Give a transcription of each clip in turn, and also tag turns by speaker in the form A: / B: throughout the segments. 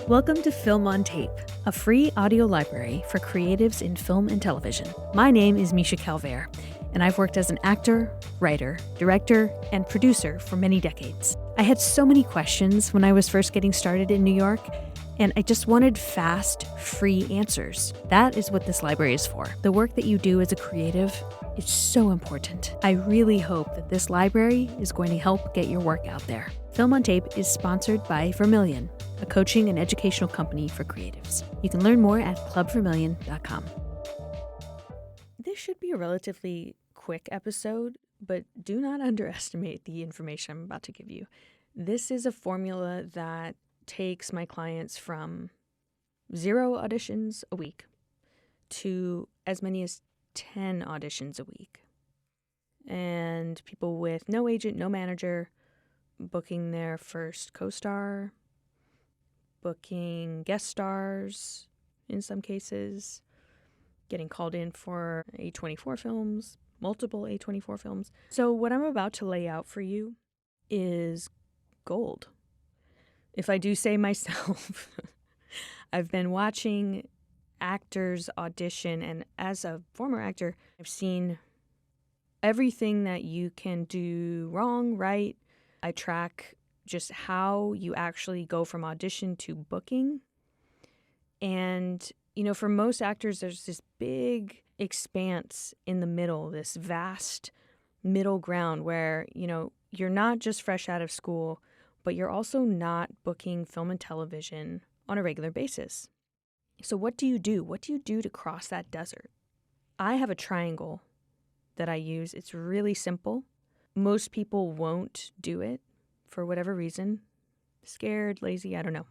A: Welcome to Film on Tape, a free audio library for creatives in film and television. My name is Misha Calvert, and I've worked as an actor, writer, director, and producer for many decades. I had so many questions when I was first getting started in New York, and I just wanted fast, free answers. That is what this library is for. The work that you do as a creative is so important. I really hope that this library is going to help get your work out there. Film on Tape is sponsored by Vermilion, a coaching and educational company for creatives. You can learn more at clubvermilion.com. This should be a relatively quick episode, but do not underestimate the information I'm about to give you. This is a formula that takes my clients from 0 auditions a week to as many as 10 auditions a week. And people with no agent, no manager, booking their first co-star, booking guest stars in some cases, getting called in for A24 films, multiple A24 films. So what I'm about to lay out for you is gold. If I do say myself, I've been watching actors audition, and as a former actor, I've seen everything that you can do wrong, right. I track just how you actually go from audition to booking. And, for most actors, there's this big expanse in the middle, this vast middle ground where, you're not just fresh out of school, but you're also not booking film and television on a regular basis. So what do you do? What do you do to cross that desert? I have a triangle that I use. It's really simple. Most people won't do it for whatever reason. Scared, lazy, I don't know.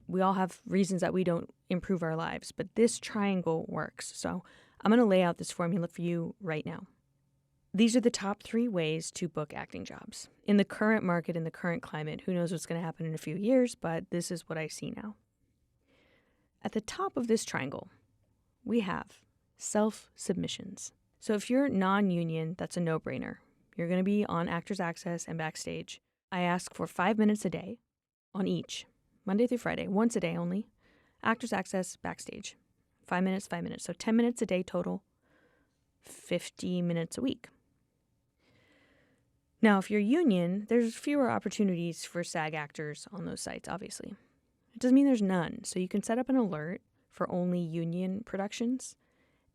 A: We all have reasons that we don't improve our lives, but this triangle works. So I'm going to lay out this formula for you right now. These are the top 3 ways to book acting jobs. In the current market, in the current climate, who knows what's going to happen in a few years, but this is what I see now. At the top of this triangle, we have self-submissions. So if you're non-union, that's a no-brainer. You're going to be on Actors Access and Backstage. I ask for 5 minutes a day on each, Monday through Friday, once a day only. Actors Access, Backstage. 5 minutes, 5 minutes. So 10 minutes a day total, 50 minutes a week. Now, if you're union, there's fewer opportunities for SAG actors on those sites, obviously. It doesn't mean there's none. So you can set up an alert for only union productions.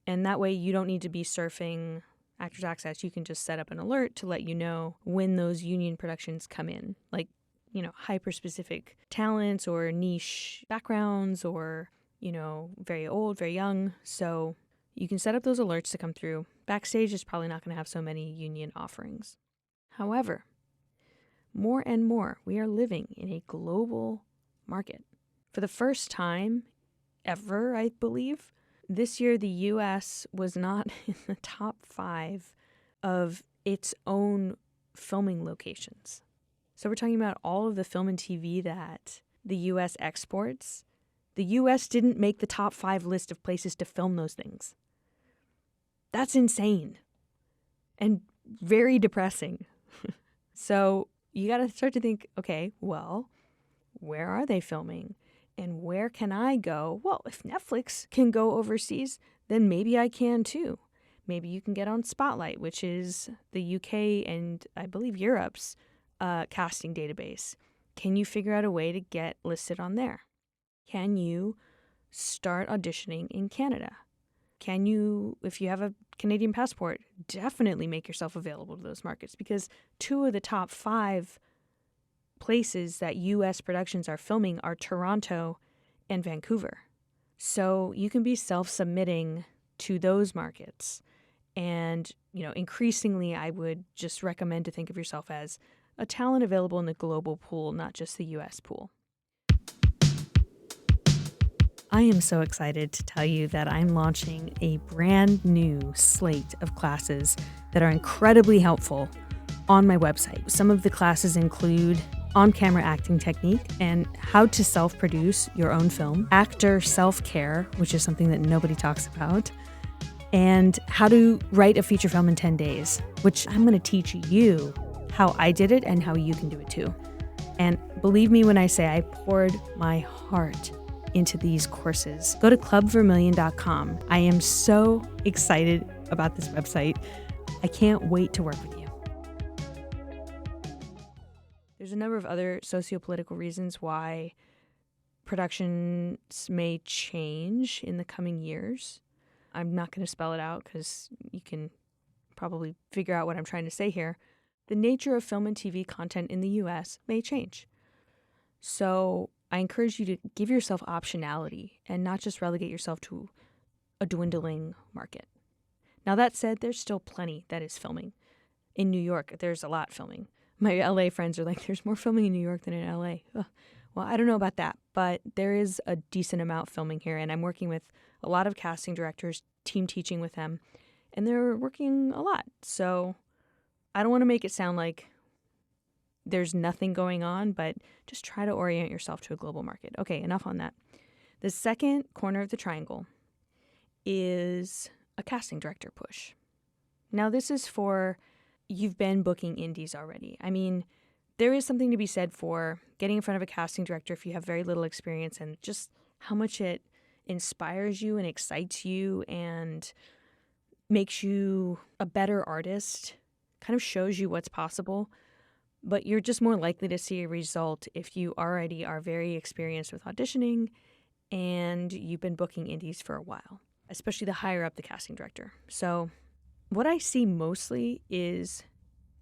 A: And that way you don't need to be surfing Actors Access. You can just set up an alert to let you know when those union productions come in. Like, hyper-specific talents or niche backgrounds or, very old, very young. So you can set up those alerts to come through. Backstage is probably not going to have so many union offerings. However, more and more, we are living in a global market. For the first time ever, I believe, this year the U.S. was not in the top 5 of its own filming locations. So we're talking about all of the film and TV that the U.S. exports. The U.S. didn't make the top 5 list of places to film those things. That's insane and very depressing. So you got to start to think, okay, well, where are they filming? And where can I go? Well, if Netflix can go overseas, then maybe I can too. Maybe you can get on Spotlight, which is the UK and I believe Europe's casting database. Can you figure out a way to get listed on there? Can you start auditioning in Canada? Can you, if you have a Canadian passport, definitely make yourself available to those markets? Because 2 of the top 5 places that U.S. productions are filming are Toronto and Vancouver. So you can be self-submitting to those markets. And, increasingly, I would just recommend to think of yourself as a talent available in the global pool, not just the U.S. pool. I am so excited to tell you that I'm launching a brand new slate of classes that are incredibly helpful on my website. Some of the classes include on-camera acting technique and how to self-produce your own film, actor self-care, which is something that nobody talks about, and how to write a feature film in 10 days, which I'm going to teach you how I did it and how you can do it too. And believe me when I say I poured my heart into these courses. Go to clubvermillion.com. I am so excited about this website. I can't wait to work with you. There's a number of other sociopolitical reasons why productions may change in the coming years. I'm not going to spell it out because you can probably figure out what I'm trying to say here. The nature of film and TV content in the US may change. So I encourage you to give yourself optionality and not just relegate yourself to a dwindling market. Now, that said, there's still plenty that is filming. In New York, there's a lot filming. My LA friends are like, there's more filming in New York than in LA. Ugh. Well, I don't know about that, but there is a decent amount filming here, and I'm working with a lot of casting directors, team teaching with them, and they're working a lot. So I don't want to make it sound like there's nothing going on, but just try to orient yourself to a global market. Okay, enough on that. The second corner of the triangle is a casting director push. Now, this is for you've been booking indies already. I mean, there is something to be said for getting in front of a casting director if you have very little experience and just how much it inspires you and excites you and makes you a better artist, kind of shows you what's possible. But you're just more likely to see a result if you already are very experienced with auditioning and you've been booking indies for a while, especially the higher up the casting director. So what I see mostly is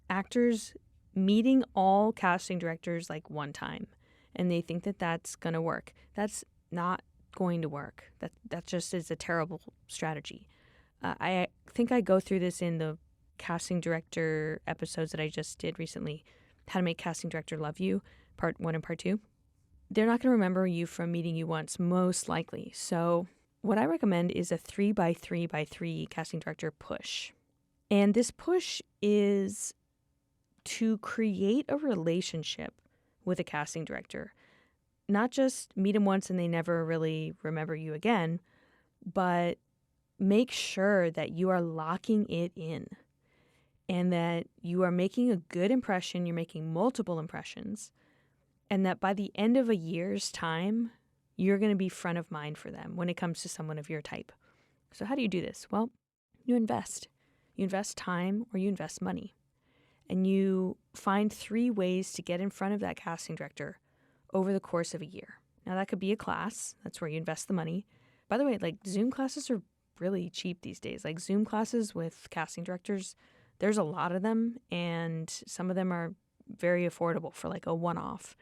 A: actors meeting all casting directors like one time, and they think that that's going to work. That's not going to work. That just is a terrible strategy. I think I go through this in the casting director episodes that I just did recently, How to Make Casting Director Love You, part 1 and part 2. They're not going to remember you from meeting you once, most likely. So what I recommend is a 3x3x3 casting director push. And this push is to create a relationship with a casting director. Not just meet them once and they never really remember you again, but make sure that you are locking it in and that you are making a good impression, you're making multiple impressions, and that by the end of a year's time, you're going to be front of mind for them when it comes to someone of your type. So how do you do this? Well, you invest. You invest time or you invest money. And you find 3 ways to get in front of that casting director over the course of a year. Now, that could be a class. That's where you invest the money. By the way, like Zoom classes are really cheap these days. Like Zoom classes with casting directors, there's a lot of them, and some of them are very affordable for like a one-off.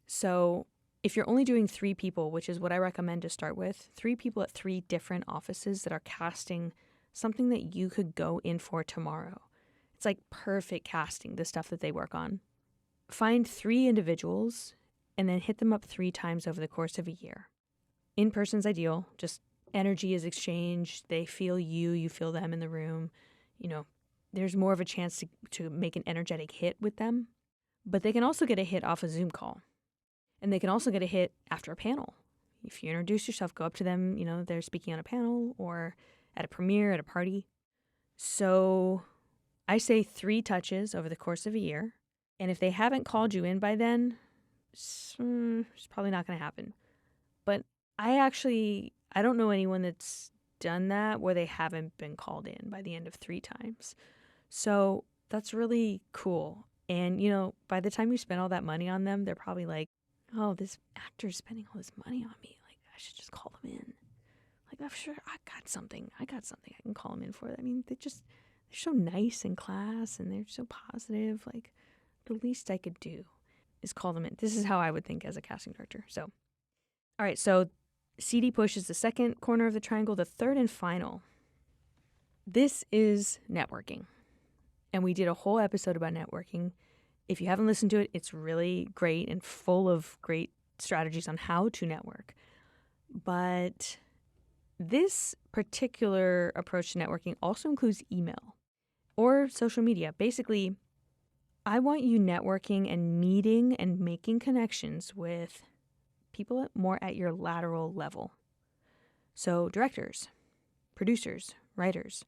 A: So if you're only doing 3 people, which is what I recommend to start with, 3 people at 3 different offices that are casting something that you could go in for tomorrow. It's like perfect casting, the stuff that they work on. Find 3 individuals and then hit them up 3 times over the course of a year. In person's ideal, just energy is exchanged. They feel you, you feel them in the room. You know, there's more of a chance to make an energetic hit with them. But they can also get a hit off a Zoom call. And they can also get a hit after a panel. If you introduce yourself, go up to them, you know, they're speaking on a panel or at a premiere, at a party. So I say 3 touches over the course of a year. And if they haven't called you in by then, it's probably not going to happen. But I don't know anyone that's done that where they haven't been called in by the end of 3 times. So that's really cool. And, you know, by the time you spend all that money on them, they're probably like, oh, this actor's spending all this money on me. Like, I should just call them in. Like, I'm sure I got something I can call them in for. I mean, they're so nice in class and they're so positive. Like, the least I could do is call them in. This is how I would think as a casting director. So, all right, so CD push is the second corner of the triangle. The third and final, this is networking. And we did a whole episode about networking. If you haven't listened to it, it's really great and full of great strategies on how to network. But this particular approach to networking also includes email or social media. Basically, I want you networking and meeting and making connections with people more at your lateral level. So directors, producers, writers,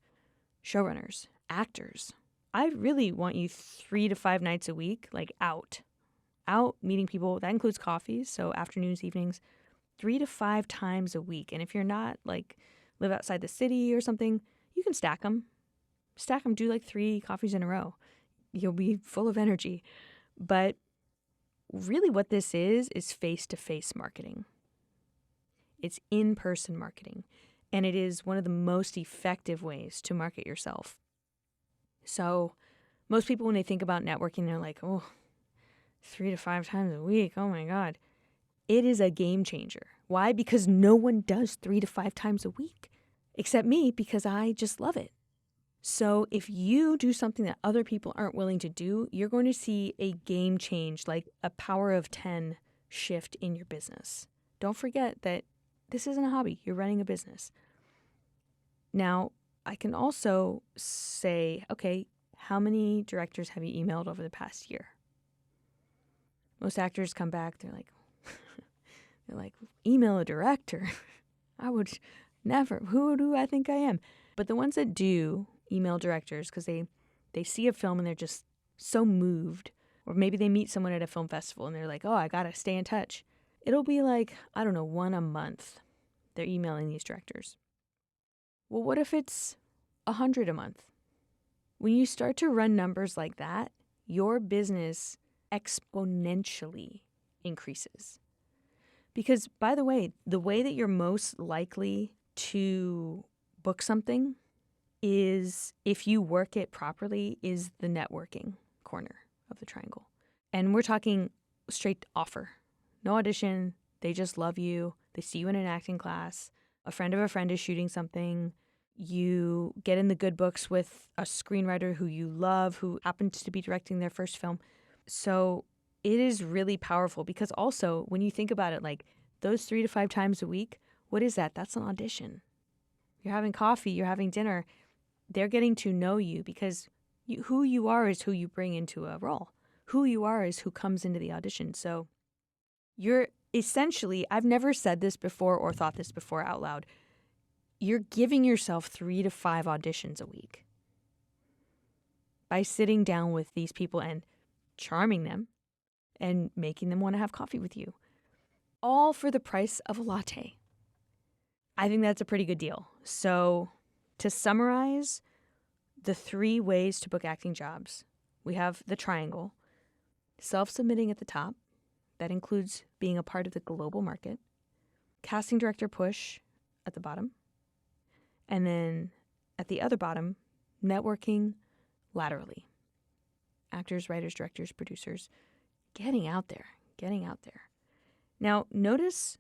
A: showrunners, actors. I really want you 3 to 5 nights a week, like out out meeting people. That includes coffees, so afternoons, evenings, 3 to 5 times a week. And if you're not like live outside the city or something, you can stack them. Do like 3 coffees in a row. You'll be full of energy. But really what this is face-to-face marketing. It's in-person marketing. And it is one of the most effective ways to market yourself. So most people, when they think about networking, they're like, oh, 3 to 5 times a week. Oh my God. It is a game changer. Why? Because no one does 3 to 5 times a week, except me, because I just love it. So if you do something that other people aren't willing to do, you're going to see a game change, like a power of 10 shift in your business. Don't forget that this isn't a hobby. You're running a business. Now, I can also say, okay, how many directors have you emailed over the past year? Most actors come back, they're like, email a director. I would never. Who do I think I am? But the ones that do email directors because they see a film and they're just so moved, or maybe they meet someone at a film festival and they're like, oh, I got to stay in touch. It'll be like, I don't know, 1 a month. They're emailing these directors. Well, what if it's 100 a month? When you start to run numbers like that, your business exponentially increases. Because, by the way that you're most likely to book something is, if you work it properly, is the networking corner of the triangle. And we're talking straight offer. No audition. They just love you. They see you in an acting class. A friend of a friend is shooting something. You get in the good books with a screenwriter who you love, who happens to be directing their first film. So it is really powerful, because also when you think about it, like those 3 to 5 times a week, what is that? That's an audition. You're having coffee, you're having dinner. They're getting to know you, because who you are is who you bring into a role. Who you are is who comes into the audition. So you're essentially, I've never said this before or thought this before out loud, you're giving yourself 3 to 5 auditions a week by sitting down with these people and charming them and making them want to have coffee with you, all for the price of a latte. I think that's a pretty good deal. So to summarize the 3 ways to book acting jobs, we have the triangle, self-submitting at the top. That includes being a part of the global market, casting director push at the bottom, and then at the other bottom, networking laterally. Actors, writers, directors, producers, getting out there. Now, notice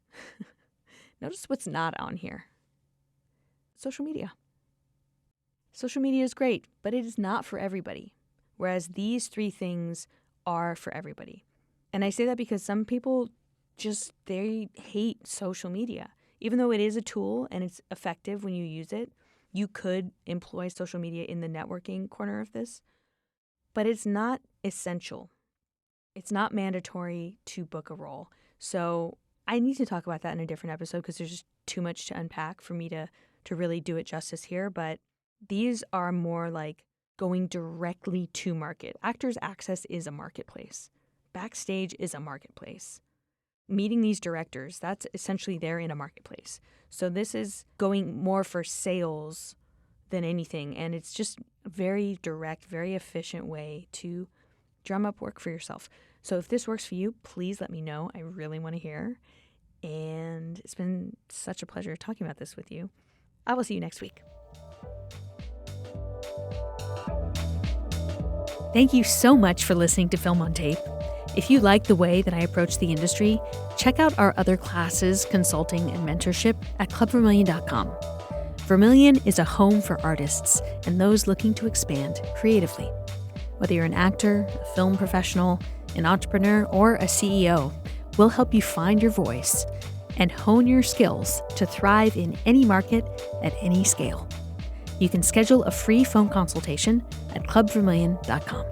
A: what's not on here. Social media. Social media is great, but it is not for everybody, whereas these 3 things are for everybody. And I say that because some people they hate social media. Even though it is a tool and it's effective when you use it, you could employ social media in the networking corner of this, but it's not essential. It's not mandatory to book a role. So I need to talk about that in a different episode, because there's just too much to unpack for me to really do it justice here. But these are more like going directly to market. Actors Access is a marketplace. Backstage is a marketplace. Meeting these directors, that's essentially they're in a marketplace. So this is going more for sales than anything. And it's just a very direct, very efficient way to drum up work for yourself. So if this works for you, please let me know. I really want to hear. And it's been such a pleasure talking about this with you. I will see you next week. Thank you so much for listening to Film on Tape. If you like the way that I approach the industry, check out our other classes, consulting, and mentorship at clubvermilion.com. Vermilion is a home for artists and those looking to expand creatively. Whether you're an actor, a film professional, an entrepreneur, or a CEO, we'll help you find your voice and hone your skills to thrive in any market at any scale. You can schedule a free phone consultation at clubvermilion.com.